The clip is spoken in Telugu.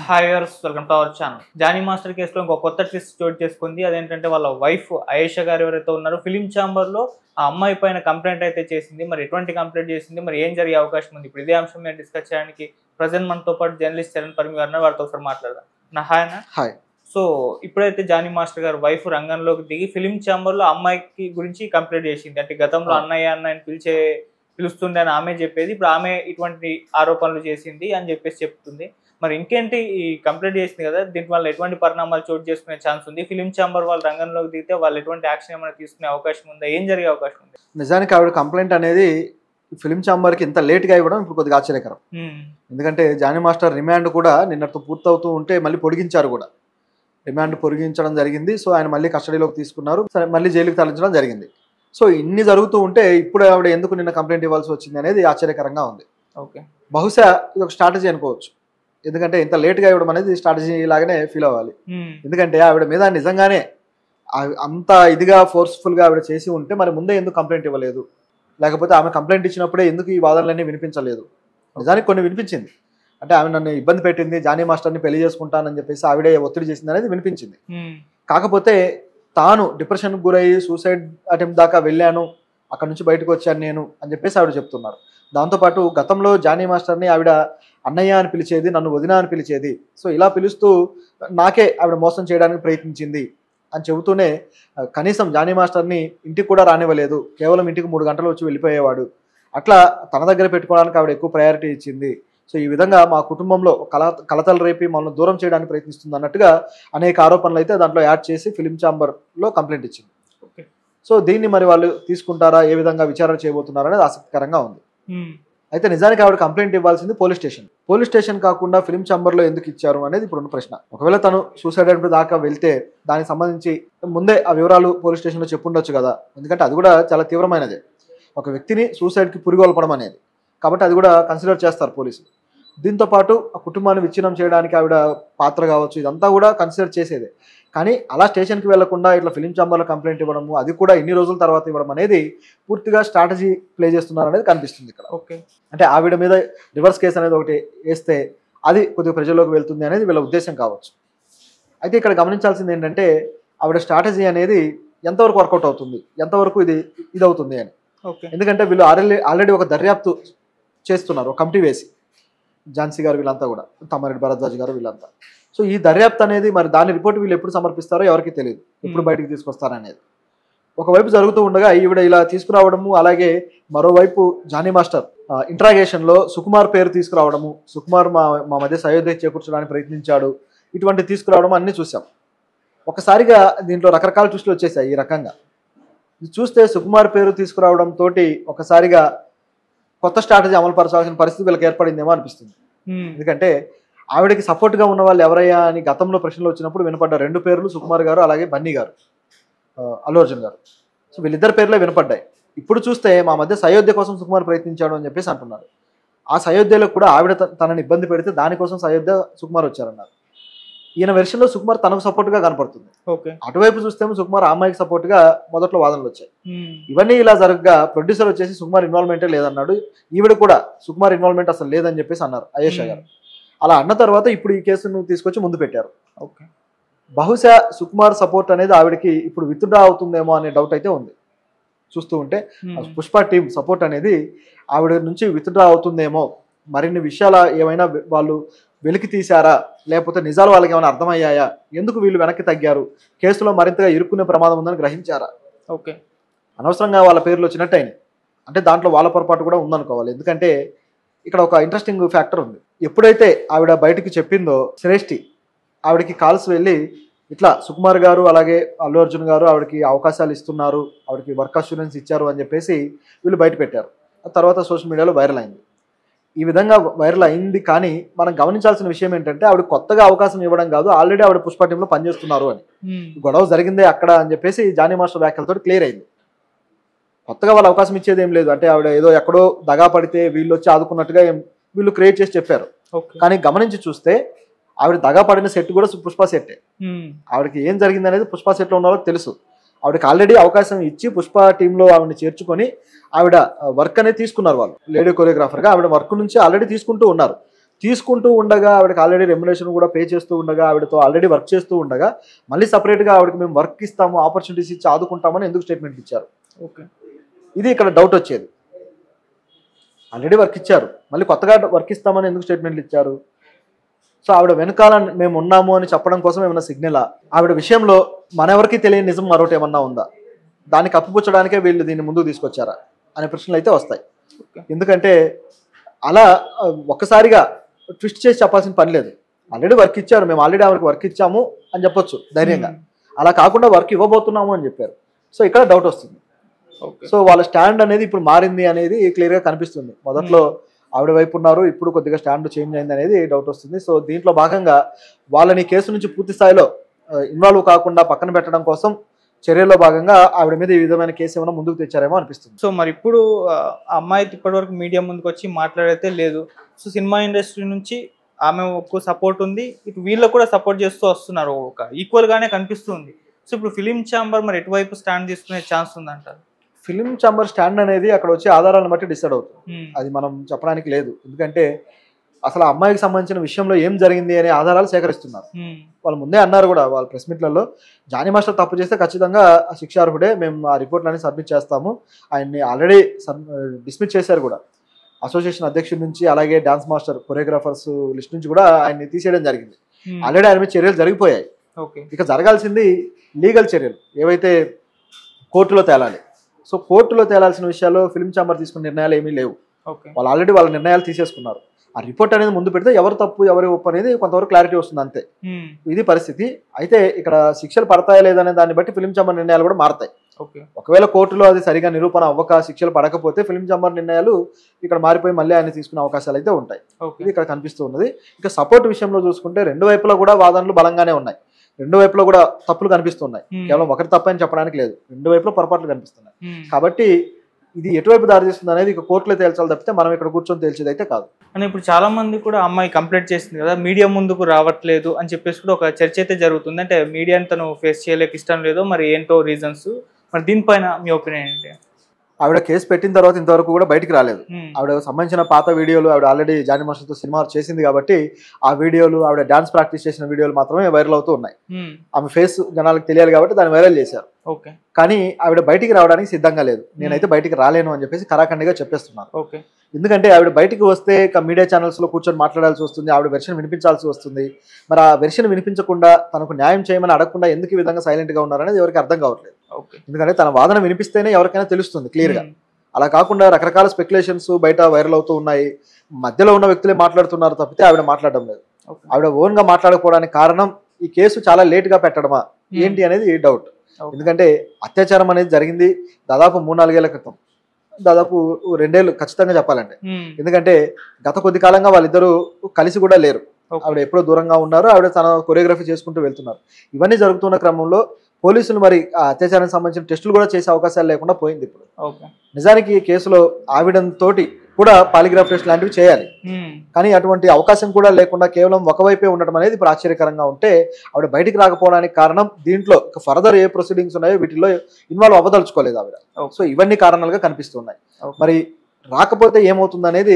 Hi viewers, welcome to our channel. Jani master కేసులో ఇంకో కొత్త ట్విస్ట్ చోటు చేసుకుంది. అదేంటంటే వాళ్ళ వైఫ్ ఆయేషా గారు ఎవరైతే ఉన్నారో ఫిలిం ఛాంబర్లో ఆ అమ్మాయి పైన కంప్లైంట్ అయితే చేసింది. మరి ఎటువంటి కంప్లైంట్ చేసింది, మరి ఏం జరిగే అవకాశం ఉంది? ఇప్పుడు ఇదే అంశం మీద డిస్కస్ చేయడానికి ప్రజెంట్ మనతో పాటు జర్నలిస్ట్ చరణ్ పరమి గారు ఉన్నారు. వారితో ఒకసారి మాట్లాడదాం. హాయ్ అన్న. హాయ్. సో ఇప్పుడైతే జానీ మాస్టర్ గారు వైఫ్ రంగంలోకి దిగి ఫిలిం ఛాంబర్లో అమ్మాయికి గురించి కంప్లైంట్ చేసింది. అంటే గతంలో అన్నయ్య అన్నయ్యని పిలుస్తుండే అని ఆమె చెప్పేది. ఇప్పుడు ఆమె ఇటువంటి ఆరోపణలు చేసింది అని చెప్పేసి చెప్తుంది. మరి ఇంకేంటి ఈ కంప్లైంట్ చేసింది కదా, దీని వల్ల ఎటువంటి పరిణామాలు చోటు చేసుకునే ఛాన్స్ ఉంది? ఫిలిం ఛాంబర్ వాళ్ళు రంగంలోకి దిగితే వాళ్ళు ఎటువంటి యాక్షన్ ఏమైనా తీసుకునే అవకాశం ఉందా? ఏం జరిగే అవకాశం ఉంది? నిజానికి ఆవిడ కంప్లైంట్ అనేది ఫిలిం ఛాంబర్కి ఇంత లేట్గా ఇవ్వడం ఇప్పుడు కొద్దిగా ఆశ్చర్యకరం. ఎందుకంటే జానీ మాస్టర్ రిమాండ్ కూడా నిన్నటితో పూర్తవుతూ ఉంటే మళ్ళీ పొడిగించారు కూడా. రిమాండ్ పొడిగించడం జరిగింది. సో ఆయన మళ్ళీ కస్టడీలోకి తీసుకున్నారు. సరే, మళ్ళీ జైలుకి తరలించడం జరిగింది. సో ఇన్ని జరుగుతూ ఉంటే ఇప్పుడు ఆవిడ ఎందుకు నిన్న కంప్లైంట్ ఇవ్వాల్సి వచ్చింది అనేది ఆశ్చర్యకరంగా ఉంది. ఓకే, బహుశా ఇది ఒక స్ట్రాటజీ అనుకోవచ్చు. ఎందుకంటే ఇంత లేట్గా ఇవ్వడం అనేది స్ట్రాటజీ లాగానే ఫీల్ అవ్వాలి. ఎందుకంటే ఆవిడ మీద నిజంగానే అంత ఇదిగా ఫోర్స్ఫుల్గా ఆవిడ చేసి ఉంటే మరి ముందే ఎందుకు కంప్లైంట్ ఇవ్వలేదు, లేకపోతే ఆమె కంప్లైంట్ ఇచ్చినప్పుడే ఎందుకు ఈ వాదనలన్నీ వినిపించలేదు? నిజానికి కొన్ని వినిపించింది. అంటే ఆమె నన్ను ఇబ్బంది పెట్టింది, జానీ మాస్టర్ని పెళ్లి చేసుకుంటానని చెప్పేసి ఆవిడే ఒత్తిడి చేసింది అనేది వినిపించింది. కాకపోతే తాను డిప్రెషన్కి గురయ్యి సూసైడ్ అటెంప్ట్ దాకా వెళ్ళాను, అక్కడ నుంచి బయటకు వచ్చాను నేను అని చెప్పేసి ఆవిడ చెప్తున్నారు. దాంతోపాటు గతంలో జానీ మాస్టర్ని ఆవిడ అన్నయ్య అని పిలిచేది, నన్ను వదిన అని పిలిచేది. సో ఇలా పిలుస్తూ నాకే ఆవిడ మోసం చేయడానికి ప్రయత్నించింది అని చెబుతూనే కనీసం జానీ మాస్టర్ని ఇంటికి కూడా రానివ్వలేదు, కేవలం ఇంటికి 3 గంటలు వచ్చి వెళ్ళిపోయేవాడు. అట్లా తన దగ్గర పెట్టుకోవడానికి ఆవిడ ఎక్కువ ప్రయారిటీ ఇచ్చింది. సో ఈ విధంగా మా కుటుంబంలో కలతలు రేపి మనల్ని దూరం చేయడానికి ప్రయత్నిస్తుంది అన్నట్టుగా అనేక ఆరోపణలు అయితే దాంట్లో యాడ్ చేసి ఫిలిం ఛాంబర్లో కంప్లైంట్ ఇచ్చింది. సో దీన్ని మరి వాళ్ళు తీసుకుంటారా, ఏ విధంగా విచారణ చేయబోతున్నారా అనేది ఆసక్తికరంగా ఉంది. అయితే నిజానికి ఆవిడ కంప్లైంట్ ఇవ్వాల్సింది పోలీస్ స్టేషన్ కాకుండా ఫిలిం ఛాంబర్లో ఎందుకు ఇచ్చారు అనేది ఇప్పుడున్న ప్రశ్న. ఒకవేళ తను సూసైడ్ అటెంప్ట్ దాకా వెళ్తే దానికి సంబంధించి ముందే ఆ వివరాలు పోలీస్ స్టేషన్లో చెప్పుండొచ్చు కదా. ఎందుకంటే అది కూడా చాలా తీవ్రమైనదే, ఒక వ్యక్తిని సూసైడ్కి పురిగొల్పడం అనేది. కాబట్టి అది కూడా కన్సిడర్ చేస్తారు పోలీసులు. దీంతోపాటు ఆ కుటుంబాన్ని విచ్ఛిన్నం చేయడానికి ఆవిడ పాత్ర కావచ్చు, ఇదంతా కూడా కన్సిడర్ చేసేదే. కానీ అలా స్టేషన్కి వెళ్లకుండా ఇట్లా ఫిలిం ఛాంబర్లో కంప్లైంట్ ఇవ్వడము, అది కూడా ఇన్ని రోజుల తర్వాత ఇవ్వడం అనేది పూర్తిగా స్ట్రాటజీ ప్లే చేస్తున్నారు అనేది కనిపిస్తుంది ఇక్కడ. ఓకే, అంటే ఆవిడ మీద రివర్స్ కేసు అనేది ఒకటి వేస్తే అది కొద్దిగా ప్రజల్లోకి వెళ్తుంది అనేది వీళ్ళ ఉద్దేశం కావచ్చు. అయితే ఇక్కడ గమనించాల్సింది ఏంటంటే ఆవిడ స్ట్రాటజీ అనేది ఎంతవరకు వర్కౌట్ అవుతుంది, ఎంతవరకు ఇది అవుతుంది అని. ఎందుకంటే వీళ్ళు ఆల్రెడీ ఒక దర్యాప్తు చేస్తున్నారు, ఒక కమిటీ వేసి, ఝాన్సీ గారు వీళ్ళంతా కూడా, తమ్మారెడ్డి భరద్వాజ్ గారు వీళ్ళంతా. సో ఈ దర్యాప్తు అనేది మరి దాని రిపోర్ట్ వీళ్ళు ఎప్పుడు సమర్పిస్తారో ఎవరికి తెలియదు, ఎప్పుడు బయటకు తీసుకొస్తారనేది. ఒకవైపు జరుగుతూ ఉండగా ఈవిడ ఇలా తీసుకురావడము, అలాగే మరోవైపు జానీ మాస్టర్ ఇంట్రాగేషన్లో సుకుమార్ పేరు తీసుకురావడము, సుకుమార్ మా మధ్య సయోధ్య చేకూర్చడానికి ప్రయత్నించాడు, ఇటువంటి తీసుకురావడం అన్నీ చూసాం. ఒకసారిగా దీంట్లో రకరకాల ట్విస్టులు వచ్చేసాయి. ఈ రకంగా చూస్తే సుకుమార్ పేరు తీసుకురావడంతో ఒకసారిగా కొత్త స్ట్రాటజీ అమలు పరచాల్సిన పరిస్థితి వీళ్ళకి ఏర్పడిందేమో అనిపిస్తుంది. ఎందుకంటే ఆవిడకి సపోర్ట్గా ఉన్న వాళ్ళు ఎవరయ్యా అని గతంలో ప్రశ్నలు వచ్చినప్పుడు వినపడ్డ 2 పేర్లు సుకుమార్ గారు, అలాగే బన్నీ గారు, అల్లు అర్జున్ గారు. సో వీళ్ళిద్దరు పేర్లే వినపడ్డాయి. ఇప్పుడు చూస్తే మా మధ్య సయోధ్య కోసం సుకుమార్ ప్రయత్నించాడు అని చెప్పేసి అంటున్నారు. ఆ సయోధ్యలో కూడా ఆవిడ తనని ఇబ్బంది పెడితే దానికోసం సయోధ్య సుకుమార్ వచ్చారన్నారు. ఈయన వెర్షన్లో సుకుమార్ తనకు సపోర్ట్గా కనపడుతుంది. అటువైపు చూస్తేమో సుకుమార్ అమ్మాయికి సపోర్ట్గా మొదట్లో వాదనలు వచ్చాయి. ఇవన్నీ ఇలా జరగగా ప్రొడ్యూసర్ వచ్చేసి సుకుమార్ ఇన్వాల్వ్మెంటే లేదన్నాడు. ఈవిడ కూడా సుకుమార్ ఇన్వాల్వ్మెంట్ అసలు లేదని చెప్పేసి అన్నారు ఆయేషా గారు. అలా అన్న తర్వాత ఇప్పుడు ఈ కేసును తీసుకొచ్చి ముందు పెట్టారు. బహుశా సుకుమార్ సపోర్ట్ అనేది ఆవిడకి ఇప్పుడు విత్డ్రా అవుతుందేమో అనే డౌట్ అయితే ఉంది. చూస్తూ ఉంటే పుష్ప టీం సపోర్ట్ అనేది ఆవిడ నుంచి విత్డ్రా అవుతుందేమో, మరిన్ని విషయాలు ఏమైనా వాళ్ళు వెలికి తీశారా, లేకపోతే నిజాలు వాళ్ళకి ఏమైనా అర్థమయ్యాయా, ఎందుకు వీళ్ళు వెనక్కి తగ్గారు, కేసులో మరింతగా ఇరుక్కునే ప్రమాదం ఉందని గ్రహించారా? అనవసరంగా వాళ్ళ పేర్లు వచ్చినట్టు అయినాయి. అంటే దాంట్లో వాళ్ళ పొరపాటు కూడా ఉందనుకోవాలి. ఎందుకంటే ఇక్కడ ఒక ఇంట్రెస్టింగ్ ఫ్యాక్టర్ ఉంది. ఎప్పుడైతే ఆవిడ బయటకు చెప్పిందో శ్రేష్ఠి, ఆవిడకి కాల్స్ వెళ్ళి ఇట్లా సుకుమార్ గారు అలాగే అల్లు అర్జున్ గారు ఆవిడకి అవకాశాలు ఇస్తున్నారు, ఆవిడకి వర్క్ అష్యూరెన్స్ ఇచ్చారు అని చెప్పేసి వీళ్ళు బయట పెట్టారు. ఆ తర్వాత సోషల్ మీడియాలో వైరల్ అయింది. ఈ విధంగా వైరల్ అయింది. కానీ మనం గమనించాల్సిన విషయం ఏంటంటే ఆవిడ కొత్తగా అవకాశం ఇవ్వడం కాదు, ఆల్రెడీ ఆవిడ పుష్ప టీంలో పనిచేస్తున్నారు అని. గొడవ జరిగిందే అక్కడ అని చెప్పేసి జానీ మాస్టర్ వ్యాఖ్యలతో క్లియర్ అయింది. కొత్తగా వాళ్ళు అవకాశం ఇచ్చేది ఏం లేదు. అంటే ఆవిడ ఏదో ఎక్కడో దగా పడితే వీళ్ళు వచ్చి ఆదుకున్నట్టుగా వీళ్ళు క్రియేట్ చేసి చెప్పారు. కానీ గమనించి చూస్తే ఆవిడ దగా పడిన సెట్ కూడా పుష్ప సెట్టే. ఆవిడకి ఏం జరిగింది అనేది పుష్ప సెట్లో ఉన్న వాళ్ళకి తెలుసు. ఆవిడకి ఆల్రెడీ అవకాశం ఇచ్చి పుష్ప టీంలో ఆవిడని చేర్చుకొని ఆవిడ వర్క్ అనేది తీసుకున్నారు. వాళ్ళు లేడీ కొరియోగ్రాఫర్గా ఆవిడ వర్క్ నుంచి ఆల్రెడీ తీసుకుంటూ ఉన్నారు. తీసుకుంటూ ఉండగా ఆవిడకి ఆల్రెడీ రెమ్యునరేషన్ కూడా పే చేస్తూ ఉండగా ఆవిడతో ఆల్రెడీ వర్క్ చేస్తూ ఉండగా మళ్ళీ సపరేట్గా ఆవిడకి మేము వర్క్ ఇస్తాము, ఆపర్చునిటీస్ ఇచ్చి ఆదుకుంటామని ఎందుకు స్టేట్మెంట్ ఇచ్చారు? ఓకే, ఇది ఇక్కడ డౌట్ వచ్చేది. ఆల్రెడీ వర్క్ ఇచ్చారు, మళ్ళీ కొత్తగా వర్క్ ఇస్తామని ఎందుకు స్టేట్మెంట్లు ఇచ్చారు? సో ఆవిడ వెనకాల మేము ఉన్నాము అని చెప్పడం కోసం ఏమైనా సిగ్నలా? ఆవిడ విషయంలో మనెవరికి తెలియని నిజం మరొకటి ఏమన్నా ఉందా? దాన్ని కప్పిపుచ్చడానికే వీళ్ళు దీన్ని ముందుకు తీసుకొచ్చారా అనే ప్రశ్నలు అయితే వస్తాయి. ఎందుకంటే అలా ఒక్కసారిగా ట్విస్ట్ చేసి చెప్పాల్సిన పని లేదు. ఆల్రెడీ వర్క్ ఇచ్చారు, మేము ఆల్రెడీ ఆవిడకి వర్క్ ఇచ్చాము అని చెప్పొచ్చు ధైర్యంగా. అలా కాకుండా వర్క్ ఇవ్వబోతున్నాము అని చెప్పారు. సో ఇక్కడ డౌట్ వస్తుంది. సో వాళ్ళ స్టాండ్ అనేది ఇప్పుడు మారింది అనేది క్లియర్గా కనిపిస్తుంది. మొదట్లో ఆవిడ వైపు ఉన్నారు, ఇప్పుడు కొద్దిగా స్టాండ్ చేంజ్ అయింది అనేది డౌట్ వస్తుంది. సో దీంట్లో భాగంగా వాళ్ళని కేసు నుంచి పూర్తి స్థాయిలో ఇన్వాల్వ్ కాకుండా పక్కన పెట్టడం కోసం చర్యల్లో భాగంగా ఆవిడ మీద ఈ విధమైన కేసు ఏమైనా ముందుకు తెచ్చారేమో అనిపిస్తుంది. సో మరి ఇప్పుడు అమ్మాయి ఇప్పటివరకు మీడియా ముందుకు వచ్చి మాట్లాడైతే లేదు. సో సినిమా ఇండస్ట్రీ నుంచి ఆమె ఒక సపోర్ట్ ఉంది, ఇటు వీళ్ళకు కూడా సపోర్ట్ చేస్తూ వస్తున్నారు, ఒక ఈక్వల్ గానే కనిపిస్తుంది. సో ఇప్పుడు ఫిలిం ఛాంబర్ మరి ఎటువైపు స్టాండ్ తీసుకునే ఛాన్స్ ఉందంటారు? ఫిలిం ఛాంబర్ స్టాండ్ అనేది అక్కడ వచ్చే ఆధారాలను బట్టి డిసైడ్ అవుతుంది. అది మనం చెప్పడానికి లేదు. ఎందుకంటే అసలు అమ్మాయికి సంబంధించిన విషయంలో ఏం జరిగింది అనే ఆధారాలు సేకరిస్తున్నారు. వాళ్ళు ముందే అన్నారు కూడా వాళ్ళ ప్రెస్ మీట్లలో, జానీ మాస్టర్ తప్పు చేస్తే ఖచ్చితంగా శిక్షార్హుడే, మేము ఆ రిపోర్ట్లన్నీ సబ్మిట్ చేస్తాము. ఆయన్ని ఆల్రెడీ డిస్మిస్ చేశారు కూడా. అసోసియేషన్ అధ్యక్షుడి నుంచి అలాగే డాన్స్ మాస్టర్ కొరియోగ్రాఫర్స్ లిస్ట్ నుంచి కూడా ఆయన్ని తీసేయడం జరిగింది. ఆల్రెడీ ఆయన మీద చర్యలు జరిగిపోయాయి. ఇక జరగాల్సింది లీగల్ చర్యలు ఏవైతే కోర్టులో తేలాలి. సో కోర్టులో తేలాల్సిన విషయాల్లో ఫిలిం ఛాంబర్ తీసుకున్న నిర్ణయాలు ఏమీ లేవు. వాళ్ళు ఆల్రెడీ వాళ్ళ నిర్ణయాలు తీసేసుకున్నారు. ఆ రిపోర్ట్ అనేది ముందు పెడితే ఎవరు తప్పు ఎవరి ఒప్పు అనేది కొంతవరకు క్లారిటీ వస్తుంది, అంతే. ఇది పరిస్థితి. అయితే ఇక్కడ శిక్షలు పడతాయా లేదనే దాన్ని బట్టి ఫిలిం ఛాంబర్ నిర్ణయాలు కూడా మారతాయి. ఒకవేళ కోర్టులో అది సరిగా నిరూపణ అవ్వక శిక్షలు పడకపోతే ఫిలిం ఛాంబర్ నిర్ణయాలు ఇక్కడ మారిపోయి మళ్ళీ ఆయన తీసుకునే అవకాశాలు అయితే ఉంటాయి. ఇది ఇక్కడ కనిపిస్తూ ఉన్నది. ఇక సపోర్ట్ విషయంలో చూసుకుంటే రెండు వైపులా కూడా వాదనలు బలంగానే ఉన్నాయి. రెండు వైపులో కూడా తప్పులు కనిపిస్తున్నాయి. కేవలం ఒకటి తప్పని చెప్పడానికి లేదు, రెండు వైపులో పొరపాట్లు కనిపిస్తున్నాయి. కాబట్టి ఇది ఎటువైపు దారి తీస్తుంది అనేది ఇక కోర్టులో తేల్చాలి తప్పితే మనం ఇక్కడ కూర్చొని తేల్చేది అయితే కాదు. అని ఇప్పుడు చాలా మంది కూడా అమ్మాయి కంప్లైంట్ చేసింది కదా, మీడియా ముందుకు రావట్లేదు అని చెప్పేసి కూడా ఒక చర్చ అయితే జరుగుతుంది. అంటే మీడియాని తను ఫేస్ చేయలేక ఇష్టం లేదో మరి ఏంటో రీజన్స్, మరి దీనిపైన మీ ఒపీనియన్ ఏంటి? ఆవిడ కేసు పెట్టిన తర్వాత ఇంతవరకు కూడా బయటికి రాలేదు. ఆవిడ సంబంధించిన పాత వీడియోలు ఆవిడ ఆల్రెడీ జానీ మాస్టర్తో సినిమా చేసింది కాబట్టి ఆ వీడియోలు, ఆవిడ డాన్స్ ప్రాక్టీస్ చేసిన వీడియోలు మాత్రమే వైరల్ అవుతూ ఉన్నాయి. ఆమె ఫేస్ జనాలకు తెలియాలి కాబట్టి దాన్ని వైరల్ చేశారు. కానీ ఆవిడ బయటికి రావడానికి సిద్ధంగా లేదు. నేనైతే బయటికి రాలేను అని చెప్పేసి కరాఖండిగా చెప్పేస్తున్నారు. ఎందుకంటే ఆవిడ బయటికి వస్తే మీడియా ఛానల్స్ లో కూర్చొని మాట్లాడాల్సి వస్తుంది, ఆవిడ వెర్షన్ వినిపించాల్సి వస్తుంది. మరి ఆ వెర్షన్ వినిపించకుండా తనకు న్యాయం చేయమని అడగకుండా ఎందుకు ఈ విధంగా సైలెంట్ గా ఉన్నారనేది ఎవరికి అర్థం కావట్లేదు. ఎందుకంటే తన వాదన వినిపిస్తేనే ఎవరికైనా తెలుస్తుంది క్లియర్ గా. అలా కాకుండా రకరకాల స్పెక్యులేషన్స్ బయట వైరల్ అవుతూ ఉన్నాయి. మధ్యలో ఉన్న వ్యక్తులే మాట్లాడుతున్నారు తప్పితే ఆవిడ మాట్లాడడం లేదు. ఆవిడ ఓన్ గా మాట్లాడకపోవడానికి కారణం ఈ కేసు చాలా లేట్ గా పెట్టడమా ఏంటి అనేది డౌట్. ఎందుకంటే అత్యాచారం అనేది జరిగింది దాదాపు 3-4 ఏళ్ల క్రితం, దాదాపు 2 ఏళ్ళు ఖచ్చితంగా చెప్పాలంటే. ఎందుకంటే గత కొద్ది కాలంగా వాళ్ళిద్దరూ కలిసి కూడా లేరు. ఆవిడ ఎప్పుడో దూరంగా ఉన్నారు, ఆవిడ తన కొరియోగ్రఫీ చేసుకుంటూ వెళ్తున్నారు. ఇవన్నీ జరుగుతున్న క్రమంలో పోలీసులు మరి ఆ అత్యాచారానికి సంబంధించిన టెస్టులు కూడా చేసే అవకాశాలు లేకుండా పోయింది. ఇప్పుడు నిజానికి ఈ కేసులో ఆవిడతోటి కూడా పాలిగ్రాఫ్ టెస్ట్ లాంటివి చేయాలి, కానీ అటువంటి అవకాశం కూడా లేకుండా కేవలం ఒకవైపే ఉండడం అనేది ఇప్పుడు ఆశ్చర్యకరంగా ఉంటే ఆవిడ బయటికి రాకపోవడానికి కారణం దీంట్లో ఫర్దర్ ఏ ప్రొసీడింగ్స్ ఉన్నాయో వీటిల్లో ఇన్వాల్వ్ అవ్వదలుచుకోలేదు ఆవిడ. సో ఇవన్నీ కారణాలుగా కనిపిస్తున్నాయి. మరి రాకపోతే ఏమవుతుంది అనేది